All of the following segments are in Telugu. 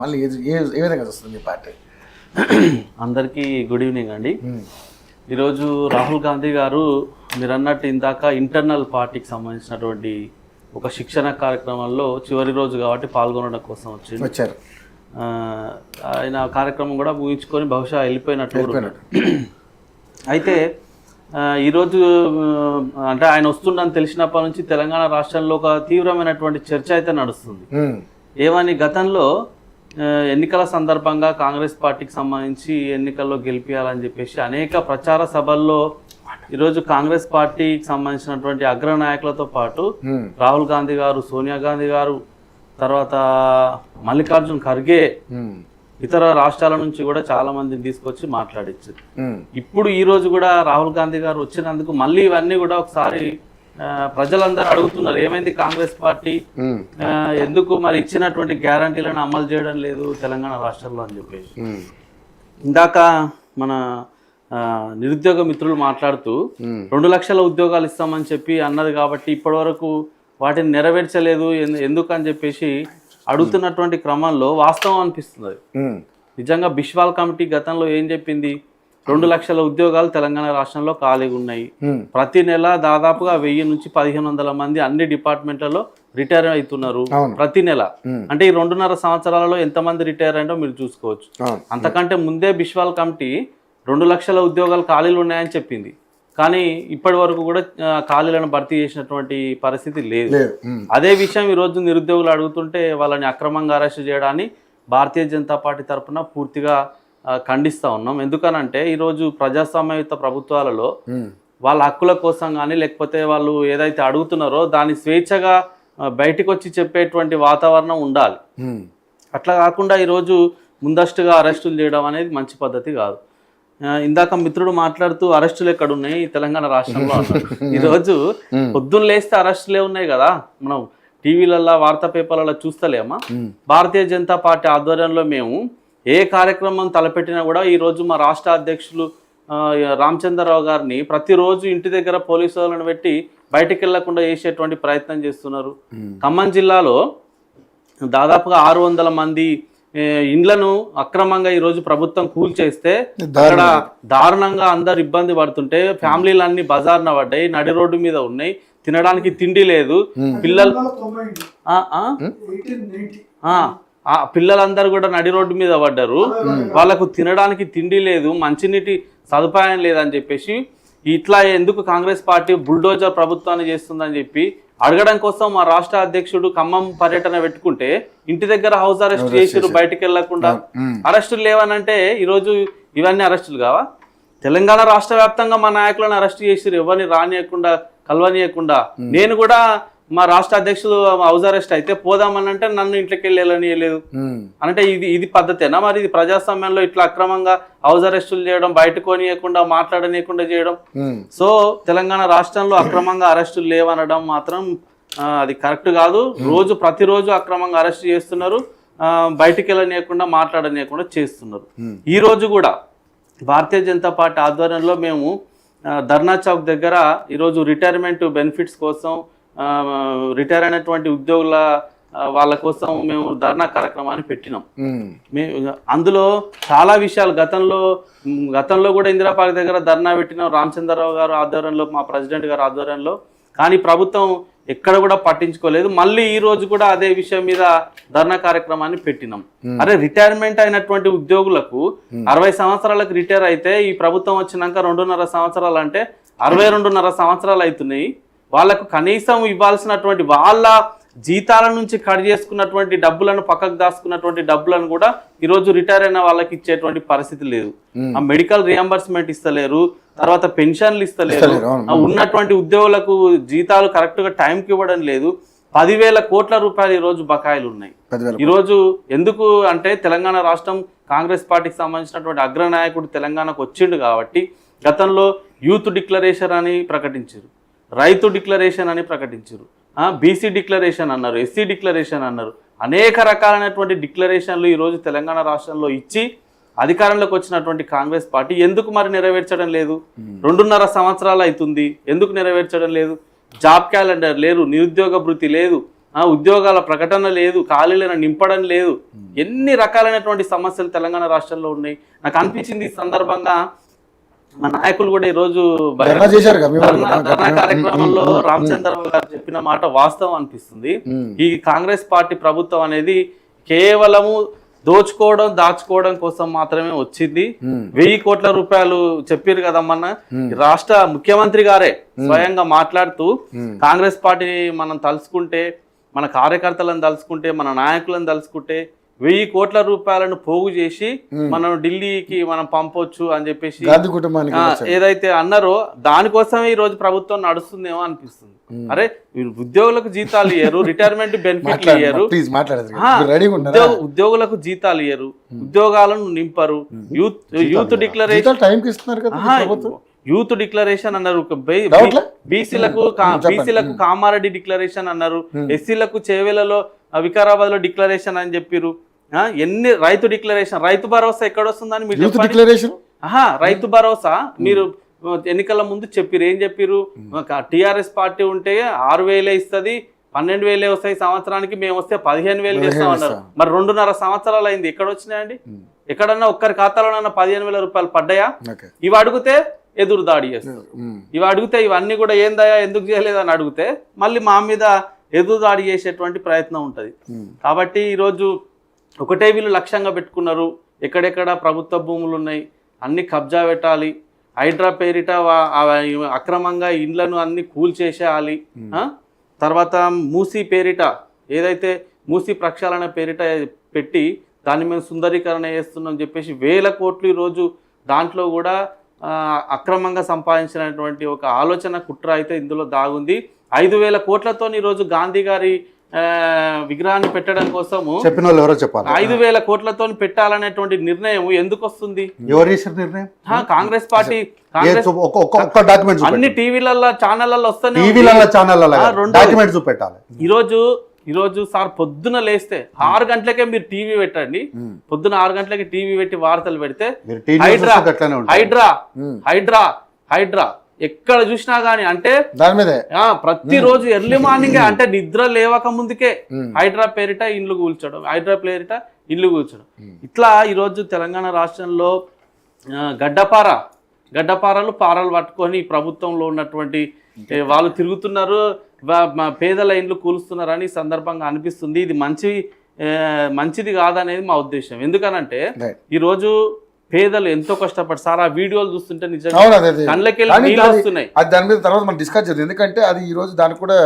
మళ్ళీ ఏ విధంగా వస్తుంది మీ పార్టీ? అందరికీ గుడ్ ఈవినింగ్ అండి. ఈరోజు రాహుల్ గాంధీ గారు మీరు అన్నట్టు ఇందాక ఇంటర్నల్ పార్టీకి సంబంధించినటువంటి ఒక శిక్షణ కార్యక్రమంలో చివరి రోజు కాబట్టి పాల్గొనడం కోసం వచ్చారు. ఆయన కార్యక్రమం కూడా ముగించుకొని బహుశా వెళ్ళిపోయినట్టు. అయితే ఈరోజు అంటే ఆయన వస్తుండని తెలిసినప్పటి నుంచి తెలంగాణ రాష్ట్రంలో ఒక తీవ్రమైనటువంటి చర్చ అయితే నడుస్తుంది. ఏమని గతంలో ఎన్నికల సందర్భంగా కాంగ్రెస్ పార్టీకి సంబంధించి ఎన్నికల్లో గెలిపించాలని చెప్పేసి అనేక ప్రచార సభల్లో ఈరోజు కాంగ్రెస్ పార్టీకి సంబంధించినటువంటి అగ్రనాయకులతో పాటు రాహుల్ గాంధీ గారు, సోనియా గాంధీ గారు, తర్వాత మల్లికార్జున్ ఖర్గే, ఇతర రాష్ట్రాల నుంచి కూడా చాలా మందిని తీసుకొచ్చి మాట్లాడించారు. ఇప్పుడు ఈ రోజు కూడా రాహుల్ గాంధీ గారు వచ్చినందుకు మళ్ళీ ఇవన్నీ కూడా ఒకసారి ప్రజలందరూ అడుగుతున్నారు, ఏమైంది కాంగ్రెస్ పార్టీ ఎందుకు మరి ఇచ్చినటువంటి గ్యారంటీలను అమలు చేయడం లేదు తెలంగాణ రాష్ట్రంలో అని చెప్పేసి. ఇందాక మన నిరుద్యోగ మిత్రులు మాట్లాడుతూ 2 లక్షల ఉద్యోగాలు ఇస్తామని చెప్పి అన్నది కాబట్టి ఇప్పటి వరకు వాటిని నెరవేర్చలేదు ఎందుకని చెప్పేసి అడుగుతున్నటువంటి క్రమంలో వాస్తవం అనిపిస్తుంది. నిజంగా బిష్వాల్ కమిటీ గతంలో ఏం చెప్పింది? 2 లక్షల ఉద్యోగాలు తెలంగాణ రాష్ట్రంలో ఖాళీగా ఉన్నాయి. ప్రతి నెల దాదాపుగా 1000 నుంచి 1500 మంది అన్ని డిపార్ట్మెంట్లలో రిటైర్ అవుతున్నారు ప్రతి నెల. అంటే ఈ 2.5 సంవత్సరాలలో ఎంతమంది రిటైర్ అయ్యారో మీరు చూసుకోవచ్చు. అంతకంటే ముందే బిష్వాల్ కమిటీ 2 లక్షల ఉద్యోగాలు ఖాళీలు ఉన్నాయని చెప్పింది. కానీ ఇప్పటి వరకు కూడా ఖాళీలను భర్తీ చేసినటువంటి పరిస్థితి లేదు. అదే విషయం ఈరోజు నిరుద్యోగులు అడుగుతుంటే వాళ్ళని అక్రమంగా అరెస్ట్ చేయడాన్ని భారతీయ జనతా పార్టీ తరఫున పూర్తిగా ఖండిస్తూ ఉన్నాం. ఎందుకనంటే ఈరోజు ప్రజాస్వామ్యయుత ప్రభుత్వాలలో వాళ్ళ హక్కుల కోసం కానీ లేకపోతే వాళ్ళు ఏదైతే అడుగుతున్నారో దాన్ని స్వేచ్ఛగా బయటకు వచ్చి చెప్పేటువంటి వాతావరణం ఉండాలి. అట్లా కాకుండా ఈరోజు ముందస్తుగా అరెస్టులు చేయడం అనేది మంచి పద్ధతి కాదు. ఇందాక మిత్రుడు మాట్లాడుతూ అరెస్టులు ఎక్కడ ఉన్నాయి తెలంగాణ రాష్ట్రంలో అన్నారు. ఈరోజు పొద్దున్న లేస్తే అరెస్టులే ఉన్నాయి కదా, మనం టీవీలలో వార్తా పేపర్లలో చూస్తలేమా? భారతీయ జనతా పార్టీ ఆధ్వర్యంలో మేము ఏ కార్యక్రమం తలపెట్టినా కూడా ఈరోజు మా రాష్ట్ర అధ్యక్షులు రామచంద్రరావు గారిని ప్రతిరోజు ఇంటి దగ్గర పోలీసు వాళ్ళని పెట్టి బయటికి వెళ్లకుండా చేసేటువంటి ప్రయత్నం చేస్తున్నారు. ఖమ్మం జిల్లాలో దాదాపుగా 600 మంది ఇండ్లను అక్రమంగా ఈరోజు ప్రభుత్వం కూల్చేస్తే అక్కడ దారుణంగా అందరు ఇబ్బంది పడుతుంటే ఫ్యామిలీలన్నీ బజార్న పడ్డాయి, నడి రోడ్డు మీద ఉన్నాయి, తినడానికి తిండి లేదు. పిల్లలందరూ కూడా నడి రోడ్డు మీద పడ్డారు, వాళ్ళకు తినడానికి తిండి లేదు, మంచినీటి సదుపాయం లేదని చెప్పేసి ఇట్లా ఎందుకు కాంగ్రెస్ పార్టీ బుల్డోజర్ ప్రభుత్వాన్ని చేస్తుందని చెప్పి అడగడం కోసం మా రాష్ట్ర అధ్యక్షుడు ఖమ్మం పర్యటన పెట్టుకుంటే ఇంటి దగ్గర హౌస్ అరెస్ట్ చేసిరు, బయటకు వెళ్లకుండా. అరెస్టులు లేవనంటే ఈరోజు ఇవన్నీ అరెస్టులు కావా? తెలంగాణ రాష్ట్ర వ్యాప్తంగా మా నాయకులను అరెస్ట్ చేసిరు, ఎవరిని రానియకుండా కలవనీయకుండా. నేను కూడా మా రాష్ట్ర అధ్యక్షులు హౌస్ అరెస్ట్ అయితే పోదామనంటే నన్ను ఇంట్లోకి వెళ్ళనియలేదు అంటే ఇది పద్ధతేనా? మరి ఇది ప్రజాస్వామ్యంలో ఇట్లా అక్రమంగా హౌస్ అరెస్టులు చేయడం, బయటకోనియకుండా మాట్లాడనీయకుండా చేయడం. సో తెలంగాణ రాష్ట్రంలో అక్రమంగా అరెస్టులు లేవనడం మాత్రం అది కరెక్ట్ కాదు. ప్రతిరోజు అక్రమంగా అరెస్ట్ చేస్తున్నారు, బయటికి వెళ్ళనీయకుండా మాట్లాడనీయకుండా చేస్తున్నారు. ఈ రోజు కూడా భారతీయ జనతా పార్టీ ఆధ్వర్యంలో మేము ధర్నా చౌక్ దగ్గర ఈరోజు రిటైర్మెంట్ బెనిఫిట్స్ కోసం రిటైర్ అయినటువంటి ఉద్యోగుల వాళ్ళ కోసం మేము ధర్నా కార్యక్రమాన్ని పెట్టినాం. అందులో చాలా విషయాలు గతంలో కూడా ఇందిరా పార్క్ దగ్గర ధర్నా పెట్టినాం రామచంద్రరావు గారు ఆధ్వర్యంలో, మా ప్రెసిడెంట్ గారు ఆధ్వర్యంలో. కానీ ప్రభుత్వం ఎక్కడ కూడా పట్టించుకోలేదు. మళ్ళీ ఈ రోజు కూడా అదే విషయం మీద ధర్నా కార్యక్రమాన్ని పెట్టినాం. అరే రిటైర్మెంట్ అయినటువంటి ఉద్యోగులకు 60 సంవత్సరాలకు రిటైర్ అయితే ఈ ప్రభుత్వం వచ్చినాక 2.5 సంవత్సరాలు అంటే 62.5 సంవత్సరాలు అవుతున్నాయి. వాళ్ళకు కనీసం ఇవ్వాల్సినటువంటి వాళ్ళ జీతాల నుంచి కట్ చేసుకున్నటువంటి డబ్బులను, పక్కకు దాచుకున్నటువంటి డబ్బులను కూడా ఈరోజు రిటైర్ అయిన వాళ్ళకి ఇచ్చేటువంటి పరిస్థితి లేదు. ఆ మెడికల్ రియంబర్స్మెంట్ ఇస్తలేరు, తర్వాత పెన్షన్లు ఇస్తలేరు, ఉన్నటువంటి ఉద్యోగులకు జీతాలు కరెక్ట్ గా టైంకి ఇవ్వడం లేదు. 10,000 కోట్ల రూపాయలు ఈరోజు బకాయిలు ఉన్నాయి. ఈరోజు ఎందుకు అంటే తెలంగాణ రాష్ట్రం కాంగ్రెస్ పార్టీకి సంబంధించినటువంటి అగ్రనాయకుడు తెలంగాణకు వచ్చిండు కాబట్టి గతంలో యూత్ డిక్లరేషన్ అని ప్రకటించారు, రైతు డిక్లరేషన్ అని ప్రకటించారు, బీసీ డిక్లరేషన్ అన్నారు, ఎస్సీ డిక్లరేషన్ అన్నారు. అనేక రకాలైనటువంటి డిక్లరేషన్లు ఈరోజు తెలంగాణ రాష్ట్రంలో ఇచ్చి అధికారంలోకి వచ్చినటువంటి కాంగ్రెస్ పార్టీ ఎందుకు మరి నెరవేర్చడం లేదు? 2.5 సంవత్సరాలు అవుతుంది, ఎందుకు నెరవేర్చడం లేదు? జాబ్ క్యాలెండర్ లేదు, నిరుద్యోగ భృతి లేదు, ఉద్యోగాల ప్రకటన లేదు, ఖాళీలను నింపడం లేదు, ఎన్ని రకాలైనటువంటి సమస్యలు తెలంగాణ రాష్ట్రంలో ఉన్నాయి. నాకు అనిపించింది ఈ సందర్భంగా మా నాయకులు కూడా ఈ రోజు ధర్నా కార్యక్రమంలో రామచంద్రరావు గారు చెప్పిన మాట వాస్తవం అనిపిస్తుంది. ఈ కాంగ్రెస్ పార్టీ ప్రభుత్వం అనేది కేవలము దోచుకోవడం దాచుకోవడం కోసం మాత్రమే వచ్చింది. 1000 కోట్ల రూపాయలు చెప్పారు కదమ్మన్న, రాష్ట్ర ముఖ్యమంత్రి గారే స్వయంగా మాట్లాడుతూ కాంగ్రెస్ పార్టీ మనం తలుచుకుంటే, మన కార్యకర్తలను తలుచుకుంటే, మన నాయకులను తలుచుకుంటే 1000 కోట్ల రూపాయలను పోగు చేసి మనం ఢిల్లీకి మనం పంపొచ్చు అని చెప్పేసి ఏదైతే అన్నారో దానికోసమే ఈ రోజు ప్రభుత్వం నడుస్తుందేమో అనిపిస్తుంది. అరే ఉద్యోగులకు జీతాలు ఇయ్యరు, రిటైర్మెంట్ బెనిఫిట్లు ఇయ్యరు, ఉద్యోగులకు జీతాలు ఇయ్యరు, ఉద్యోగాలను నింపరు, యూత్ డిక్లరేషన్ యూత్ డిక్లరేషన్ అన్నారు, బీసీలకు కామారెడ్డి డిక్లరేషన్ అన్నారు, ఎస్సీలకు చేవెలలో వికారాబాద్ లో డిక్లరేషన్ అని చెప్పారు. ఎన్ని రైతు డిక్లరేషన్, రైతు భరోసా ఎక్కడ వస్తుందని మీరు రైతు భరోసా మీరు ఎన్నికల ముందు చెప్పారు. ఏం చెప్పారు? టిఆర్ఎస్ పార్టీ ఉంటే 6,000 ఇస్తుంది, 12,000 వస్తాయి సంవత్సరానికి, మేము వస్తే 15,000 చేస్తామన్నారు. మరి 2.5 సంవత్సరాలు అయింది, ఎక్కడ వచ్చినాయండి? ఎక్కడన్నా ఒక్కరి ఖాతాలోనన్నా 15,000 రూపాయలు పడ్డాయా? ఇవి అడిగితే ఎదురు దాడి చేస్తారు. ఇవి అడిగితే ఇవన్నీ కూడా ఏందయ్యా ఎందుకు చేయలేదని అడిగితే మళ్ళీ మా మీద ఎదురు దాడి చేసేటువంటి ప్రయత్నం ఉంటుంది. కాబట్టి ఈరోజు ఒకటే వీళ్ళు లక్ష్యంగా పెట్టుకున్నారు, ఎక్కడెక్కడ ప్రభుత్వ భూములు ఉన్నాయి అన్ని కబ్జా పెట్టాలి, హైడ్రా పేరిట అక్రమంగా ఇండ్లను అన్ని కూల్చేసేయాలి, తర్వాత మూసీ పేరిట ఏదైతే మూసీ ప్రక్షాళన పేరిట పెట్టి దాన్ని మేము సుందరీకరణ చేస్తున్నాం చెప్పేసి 1000 కోట్లు ఈరోజు దాంట్లో కూడా అక్రమంగా సంపాదించినటువంటి ఒక ఆలోచన కుట్ర అయితే ఇందులో దాగుంది. 5,000 కోట్లతో ఈరోజు గాంధీ గారి విగ్రహాన్ని పెట్టడం కోసము చెప్పిన వాళ్ళు ఎవరో చెప్పాలి. 5,000 కోట్లతో పెట్టాలనేటువంటి నిర్ణయం ఎందుకు వస్తుంది? ఎవరు చేసిన నిర్ణయం? కాంగ్రెస్ పార్టీ. అన్ని టీవీలలో ఛానళ్లలో వస్తాయి, ఈరోజు సార్ పొద్దున లేస్తే 6 గంటలకే మీరు టీవీ పెట్టండి, పొద్దున 6 గంటలకి టీవీ పెట్టి వార్తలు పెడితే హైడ్రా హైడ్రా హైడ్రా హైడ్రా ఎక్కడ చూసినా గానీ అంటే దాని మీదే ప్రతిరోజు ఎర్లీ మార్నింగ్ అంటే నిద్ర లేవక ముందుకే హైడ్రా పేరిట ఇండ్లు కూల్చడం, హైడ్రా పేరిట ఇల్లు కూల్చడం. ఇట్లా ఈరోజు తెలంగాణ రాష్ట్రంలో గడ్డపారలు పారలు పట్టుకొని ప్రభుత్వంలో ఉన్నటువంటి వాళ్ళు తిరుగుతున్నారు, పేదల ఇండ్లు కూలుస్తున్నారు అని సందర్భంగా అనిపిస్తుంది. ఇది మంచిది కాదనేది మా ఉద్దేశం. ఎందుకనంటే ఈరోజు పేదలు ఎంతో కష్టపడి సార్ ఆ వీడియోలు చూస్తుంటే నిజంగా కళ్ళకెళ్ళి నీళ్ళు వస్తున్నాయి. అది దాని మీద తర్వాత మనం డిస్కస్ చేద్దాం, ఎందుకంటే అది ఈ రోజు దానికి కూడా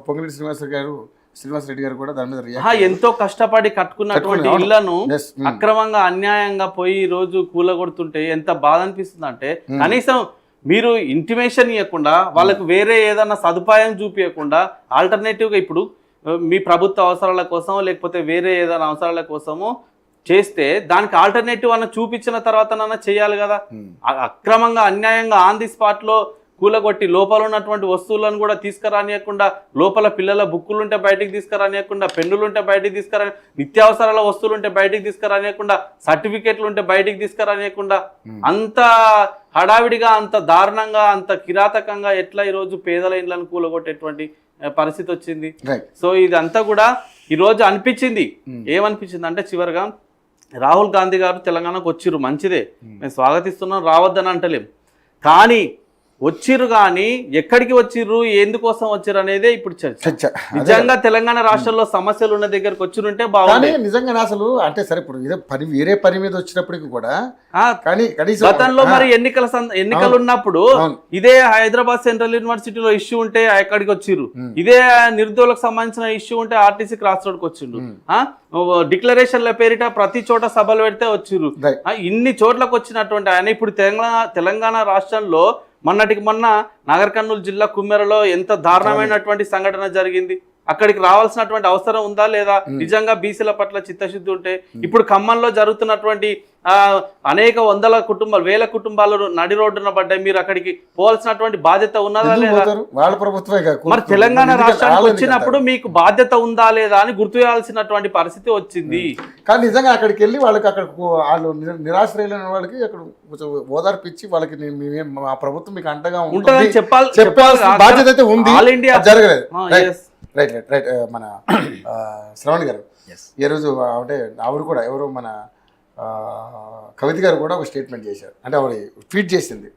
పొంగిరెడ్డి శ్రీనివాసరెడ్డి గారు కూడా దాని మీద ఎంతో కష్టపడి కట్టుకున్నటువంటి ఇళ్లను అక్రమంగా అన్యాయంగా పోయి ఈ రోజు కూలగొడుతుంటే ఎంత బాధ అనిపిస్తుంది అంటే, కనీసం మీరు ఇంటిమేషన్ ఇవ్వకుండా వాళ్ళకు వేరే ఏదన్నా సదుపాయం చూపించకుండా ఆల్టర్నేటివ్గా ఇప్పుడు మీ ప్రభుత్వ అవసరాల కోసమో లేకపోతే వేరే ఏదైనా అవసరాల కోసమో చేస్తే దానికి ఆల్టర్నేటివ్ అన్న చూపించిన తర్వాత చేయాలి కదా. అక్రమంగా అన్యాయంగా ఆన్ ది స్పాట్లో కూలగొట్టి లోపల ఉన్నటువంటి వస్తువులను కూడా తీసుకురానియకుండా, లోపల పిల్లల బుక్కులుంటే బయటికి తీసుకురానియకుండా, పెన్నులుంటే బయటికి తీసుకురా, నిత్యావసరాల వస్తువులుంటే బయటికి తీసుకురానియకుండా, సర్టిఫికెట్లు ఉంటే బయటికి తీసుకురానియకుండా, అంత హడావిడిగా అంత దారుణంగా అంత కిరాతకంగా ఎట్లా ఈరోజు పేదల ఇళ్లను కూలగొట్టేటువంటి పరిస్థితి వచ్చింది. సో ఇదంతా కూడా ఈరోజు అనిపించింది. ఏమనిపించింది అంటే చివరిగా రాహుల్ గాంధీ గారు తెలంగాణకు వచ్చిర్రు, మంచిదే, మేము స్వాగతిస్తున్నాం, రావద్దని అంటలేం, కానీ వచ్చిర్రు కానీ ఎక్కడికి వచ్చిర్రు, ఎందుకోసం వచ్చిర్రు అనేదే ఇప్పుడు చర్చ. నిజంగా తెలంగాణ రాష్ట్రంలో సమస్యలు ఉన్న దగ్గరకు వచ్చిరుంటే బాగుంది. నిజంగా అసలు అంటే సరే ఇప్పుడు ఇదే వేరే పని మీద వచ్చినప్పటికీ కూడా గతంలో మరి ఎన్నికలు ఉన్నప్పుడు ఇదే హైదరాబాద్ సెంట్రల్ యూనివర్సిటీలో ఇష్యూ ఉంటే అక్కడికి వచ్చిర్రు, ఇదే నిరుద్యోగులకు సంబంధించిన ఇష్యూ ఉంటే ఆర్టీసీ క్రాస్ రోడ్కి వచ్చిండ్రు, డిక్లరేషన్ల పేరిట ప్రతి చోట సభలు పెడితే వచ్చిర్రు. ఇన్ని చోట్లకు వచ్చినటువంటి ఆయన ఇప్పుడు తెలంగాణ రాష్ట్రంలో మొన్నటికి మొన్న నాగర్ కర్నూలు జిల్లా కుమ్మెరలో ఎంత దారుణమైనటువంటి సంఘటన జరిగింది. అక్కడికి రావాల్సినటువంటి అవసరం ఉందా లేదా? నిజంగా బీసీల పట్ల చిత్తశుద్ధి ఉంటే ఇప్పుడు ఖమ్మంలో జరుగుతున్నటువంటి అనేక వందల కుటుంబాలు, వేల కుటుంబాలు నడి రోడ్డున పడ్డాయి, మీరు అక్కడికి పోవాల్సినటువంటి బాధ్యత ఉన్నదా లేదా? మరి తెలంగాణ రాష్ట్రానికి వచ్చినప్పుడు మీకు బాధ్యత ఉందా లేదా అని గుర్తు చేయాల్సినటువంటి పరిస్థితి వచ్చింది. కానీ నిజంగా అక్కడికి వెళ్ళి వాళ్ళకి అక్కడ వాళ్ళు నిరాశ్రయులైన వాళ్ళకి అక్కడ ఓదార్పిచ్చి వాళ్ళకి మా ప్రభుత్వం మీకు అండగా ఉంటుందని చెప్పాల్సిన బాధ్యత అయితే ఉంది. ఆల్ ఇండియా జరగలేదు. రైట్ రైట్ రైట్ మన శ్రవణ్ గారు ఈ రోజు అంటే ఆవిడ కూడా ఎవరు మన కవిత గారు కూడా ఒక స్టేట్మెంట్ చేశారు. అంటే ఆవిడ ట్వీట్ చేసింది,